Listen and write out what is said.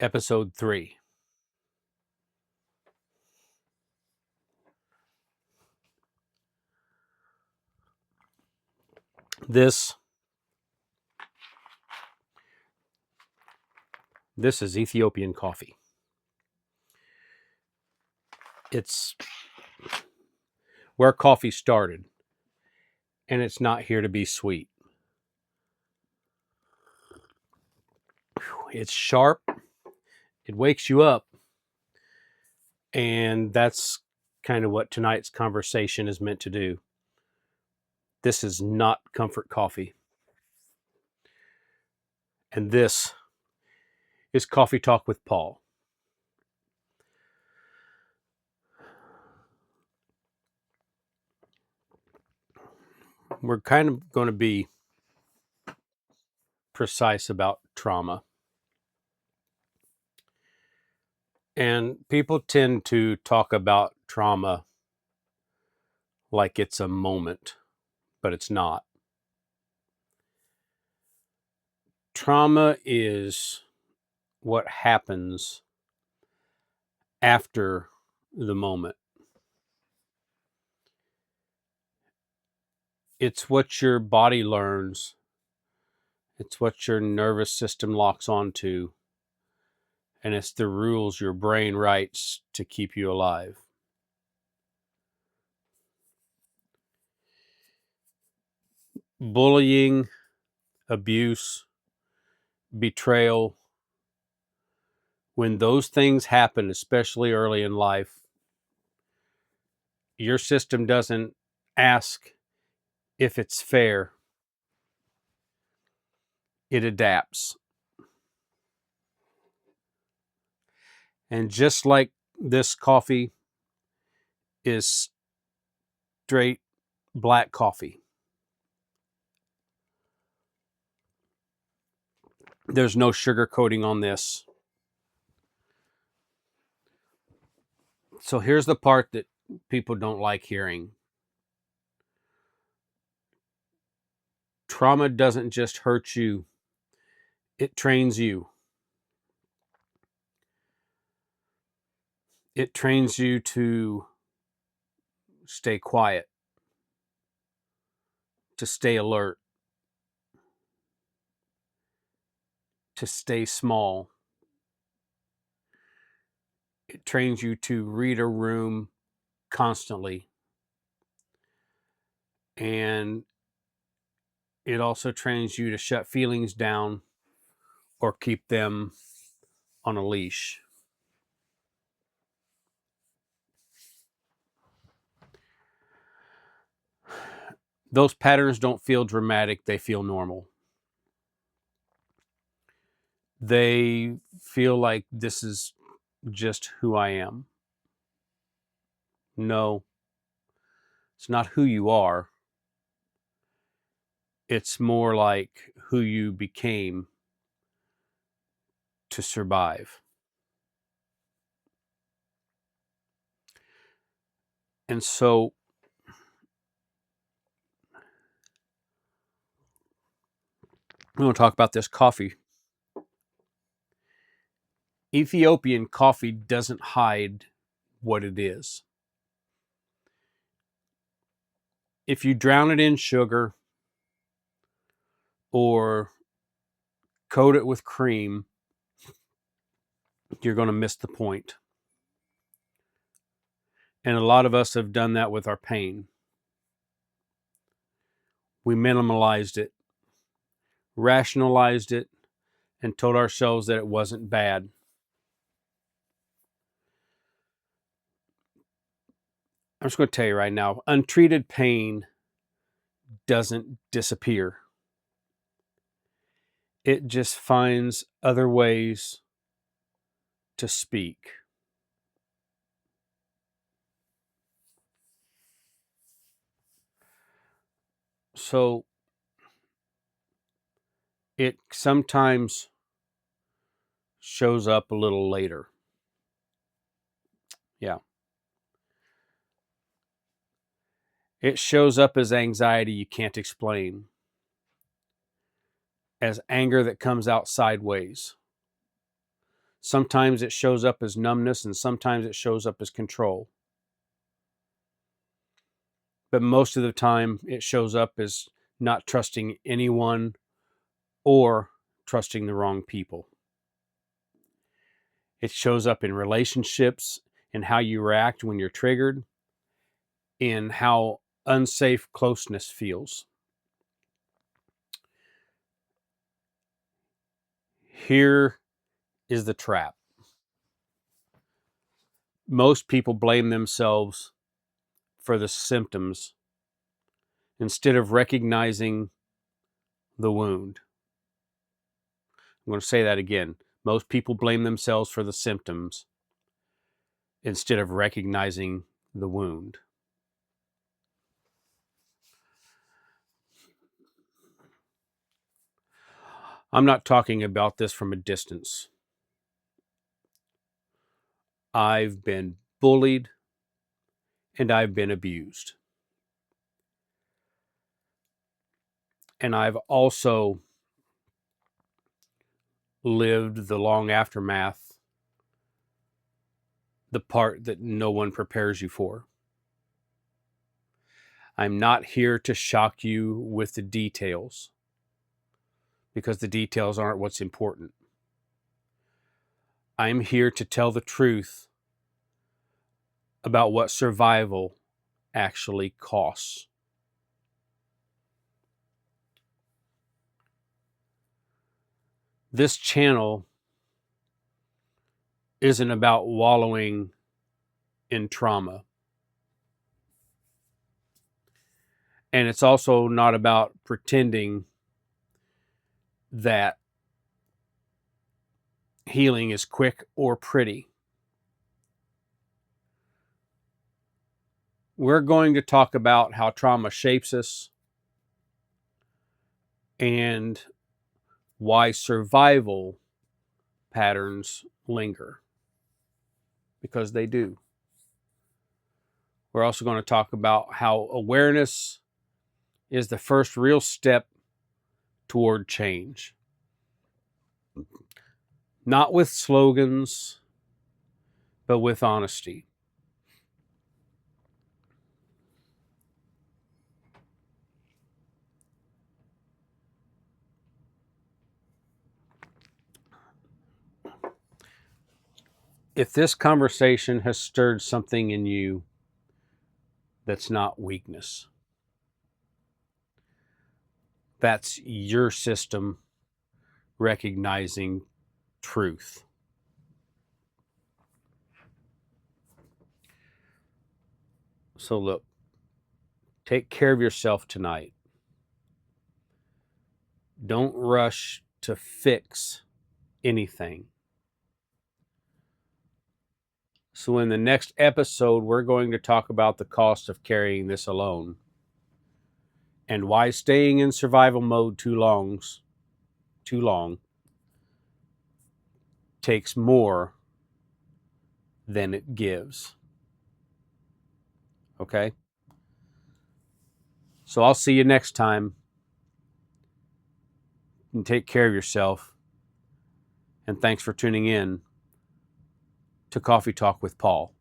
Episode 3. This is Ethiopian coffee. It's where coffee started, and it's not here to be sweet. It's sharp, it wakes you up, and that's kind of what tonight's conversation is meant to do. This is not comfort coffee. And this is Coffee Talk with Paul. We're kind of going to be precise about trauma. And people tend to talk about trauma like it's a moment, but it's not. Trauma is what happens after the moment. It's what your body learns. It's what your nervous system locks onto. And it's the rules your brain writes to keep you alive. Bullying, abuse, betrayal, when those things happen, especially early in life, your system doesn't ask if it's fair. It adapts. And just like this coffee is straight black coffee, there's no sugar coating on this. So here's the part that people don't like hearing. Trauma doesn't just hurt you, it trains you. It trains you to stay quiet, to stay alert, to stay small. It trains you to read a room constantly. And it also trains you to shut feelings down or keep them on a leash. Those patterns don't feel dramatic, they feel normal. They feel like this is just who I am. No, it's not who you are. It's more like who you became to survive. And so I'm going to talk about this coffee. Ethiopian coffee doesn't hide what it is. If you drown it in sugar or coat it with cream, you're going to miss the point. And a lot of us have done that with our pain. We minimalized it, rationalized it, and told ourselves that it wasn't bad. I'm just going to tell you right now, untreated pain doesn't disappear. It just finds other ways to speak. So it sometimes shows up a little later. Yeah. It shows up as anxiety you can't explain, as anger that comes out sideways, Sometimes it shows up as numbness, and sometimes it shows up as control. But most of the time, it shows up as not trusting anyone or trusting the wrong people. It shows up in relationships, in how you react when you're triggered, in how unsafe closeness feels. Here is the trap. Most people blame themselves for the symptoms instead of recognizing the wound. I'm going to say that again. Most people blame themselves for the symptoms instead of recognizing the wound. I'm not talking about this from a distance. I've been bullied and I've been abused. And I've also lived the long aftermath, the part that no one prepares you for. I'm not here to shock you with the details, because the details aren't what's important. I'm here to tell the truth about what survival actually costs. This channel isn't about wallowing in trauma. And it's also not about pretending that healing is quick or pretty. We're going to talk about how trauma shapes us and why survival patterns linger, because they do. We're also going to talk about how awareness is the first real step toward change. Not with slogans, but with honesty. If this conversation has stirred something in you, that's not weakness. That's your system recognizing truth. So look, take care of yourself tonight. Don't rush to fix anything. So in the next episode, we're going to talk about the cost of carrying this alone and why staying in survival mode too long takes more than it gives. Okay? So I'll see you next time. And take care of yourself. And thanks for tuning in to Coffee Talk with Paul.